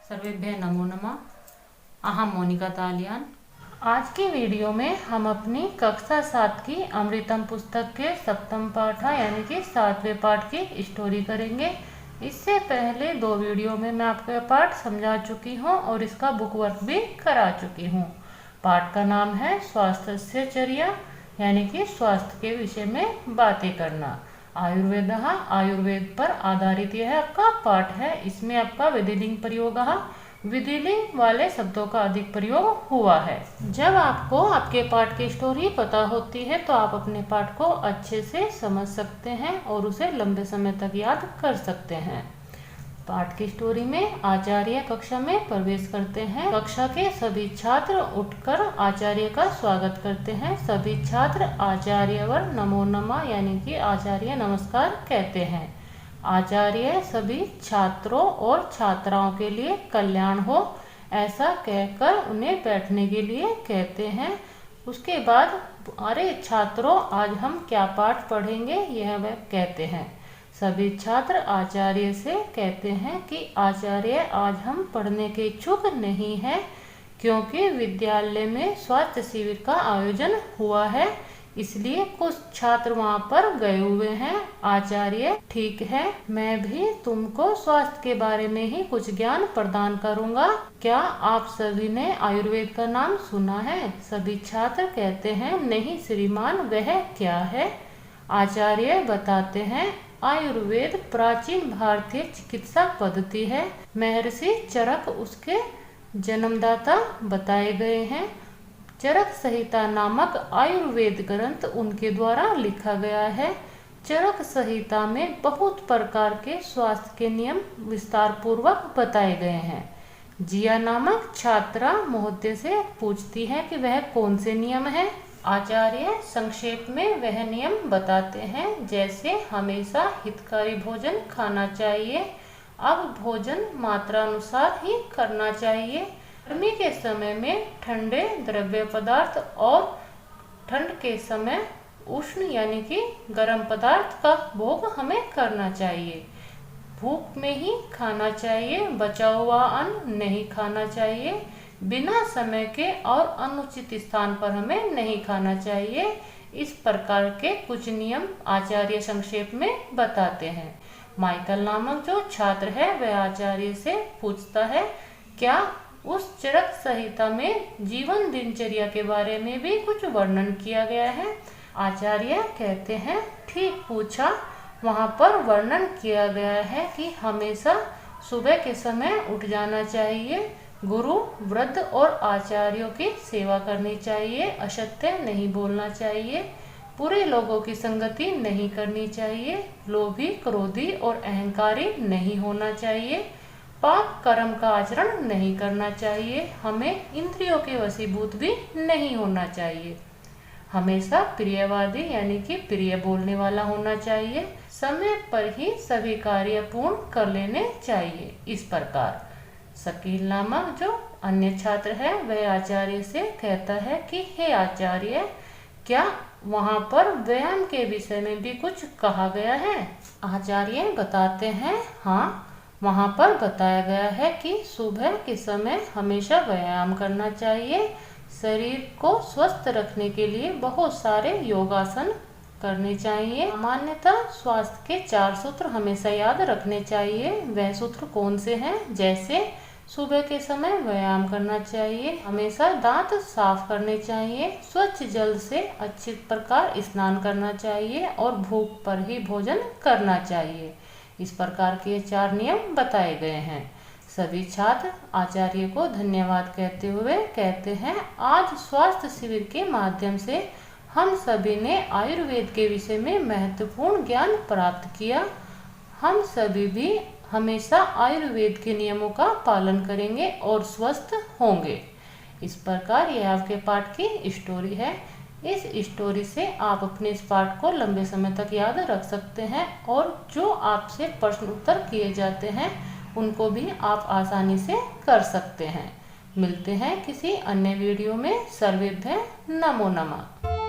सर्वेभ्यः नमो नमः। अहम मोनिका तालियान। आज की वीडियो में हम अपनी कक्षा 7 की अमृतम पुस्तक के सप्तम पाठ यानी कि 7वें पाठ की स्टोरी करेंगे। इससे पहले 2 वीडियो में मैं आपको पाठ समझा चुकी हूँ और इसका बुक वर्क भी करा चुकी हूँ। पाठ का नाम है स्वास्थ्य चर्या यानी कि स्वास्थ्य के विषय में बातें करना। आयुर्वेद पर आधारित यह आपका पाठ है। इसमें आपका विधिलिंग प्रयोग विधिलिंग वाले शब्दों का अधिक प्रयोग हुआ है। जब आपको आपके पाठ की स्टोरी पता होती है तो आप अपने पाठ को अच्छे से समझ सकते हैं और उसे लंबे समय तक याद कर सकते हैं। पाठ की स्टोरी में आचार्य कक्षा में प्रवेश करते हैं। कक्षा के सभी छात्र उठकर आचार्य का स्वागत करते हैं। सभी छात्र आचार्यवर नमो नमः यानी कि आचार्य नमस्कार कहते हैं। आचार्य सभी छात्रों और छात्राओं के लिए कल्याण हो ऐसा कहकर उन्हें बैठने के लिए कहते हैं। उसके बाद अरे छात्रों आज हम क्या पाठ पढ़ेंगे यह वह कहते हैं। सभी छात्र आचार्य से कहते हैं कि आचार्य आज हम पढ़ने के इच्छुक नहीं हैं क्योंकि विद्यालय में स्वास्थ्य शिविर का आयोजन हुआ है, इसलिए कुछ छात्र वहाँ पर गए हुए हैं। आचार्य ठीक है, मैं भी तुमको स्वास्थ्य के बारे में ही कुछ ज्ञान प्रदान करूँगा। क्या आप सभी ने आयुर्वेद का नाम सुना है? सभी छात्र कहते हैं नहीं श्रीमान, वह क्या है? आचार्य बताते हैं आयुर्वेद प्राचीन भारतीय चिकित्सा पद्धति है। महर्षि चरक उसके जन्मदाता बताए गए हैं। चरक संहिता नामक आयुर्वेद ग्रंथ उनके द्वारा लिखा गया है। चरक संहिता में बहुत प्रकार के स्वास्थ्य के नियम विस्तार पूर्वक बताए गए हैं। जिया नामक छात्रा महोदय से पूछती है कि वह कौन से नियम है। आचार्य संक्षेप में वह नियम बताते हैं, जैसे हमेशा हितकारी भोजन खाना चाहिए। अब भोजन मात्रा अनुसार ही करना चाहिए। गर्मी के समय में ठंडे द्रव्य पदार्थ और ठंड के समय उष्ण यानी कि गर्म पदार्थ का भोग हमें करना चाहिए। भूख में ही खाना चाहिए, बचा हुआ अन्न नहीं खाना चाहिए। बिना समय के और अनुचित स्थान पर हमें नहीं खाना चाहिए। इस प्रकार के कुछ नियम आचार्य संक्षेप में बताते हैं। माइकल नामक जो छात्र है वह आचार्य से पूछता है क्या उस चरक संहिता में जीवन दिनचर्या के बारे में भी कुछ वर्णन किया गया है? आचार्य कहते हैं ठीक पूछा, वहाँ पर वर्णन किया गया है कि हमेशा सुबह के समय उठ जाना चाहिए, गुरु वृद्ध और आचार्यों की सेवा करनी चाहिए, असत्य नहीं बोलना चाहिए, बुरे लोगों की संगति नहीं करनी चाहिए, लोभी क्रोधी और अहंकारी नहीं होना चाहिए, पाप कर्म का आचरण नहीं करना चाहिए, हमें इंद्रियों के वशीभूत भी नहीं होना चाहिए, हमेशा प्रियवादी यानी कि प्रिय बोलने वाला होना चाहिए, समय पर ही सभी कार्य पूर्ण कर लेने चाहिए। इस प्रकार शकील नामक जो अन्य छात्र है वह आचार्य से कहता है कि हे आचार्य, क्या वहाँ पर व्यायाम के विषय में भी कुछ कहा गया है? आचार्य बताते हैं हाँ, वहाँ पर बताया गया है कि सुबह के समय हमेशा व्यायाम करना चाहिए। शरीर को स्वस्थ रखने के लिए बहुत सारे योगासन करने चाहिए। सामान्यतः स्वास्थ्य के 4 सूत्र हमेशा याद रखने चाहिए। वह सूत्र कौन से हैं? जैसे सुबह के समय व्यायाम करना चाहिए, हमेशा दांत साफ करने चाहिए, स्वच्छ जल से अच्छी प्रकार स्नान करना चाहिए और भूख पर ही भोजन करना चाहिए। इस प्रकार के 4 नियम बताए गए हैं। सभी छात्र आचार्य को धन्यवाद कहते हुए कहते हैं आज स्वास्थ्य शिविर के माध्यम से हम सभी ने आयुर्वेद के विषय में महत्वपूर्ण ज्ञान प्राप्त किया। हम सभी भी हमेशा आयुर्वेद के नियमों का पालन करेंगे और स्वस्थ होंगे। इस प्रकार यह आपके पाठ की स्टोरी है। इस स्टोरी से आप अपने इस पाठ को लंबे समय तक याद रख सकते हैं और जो आपसे प्रश्न उत्तर किए जाते हैं उनको भी आप आसानी से कर सकते हैं। मिलते हैं किसी अन्य वीडियो में। सर्वेभ्यः नमो नमः।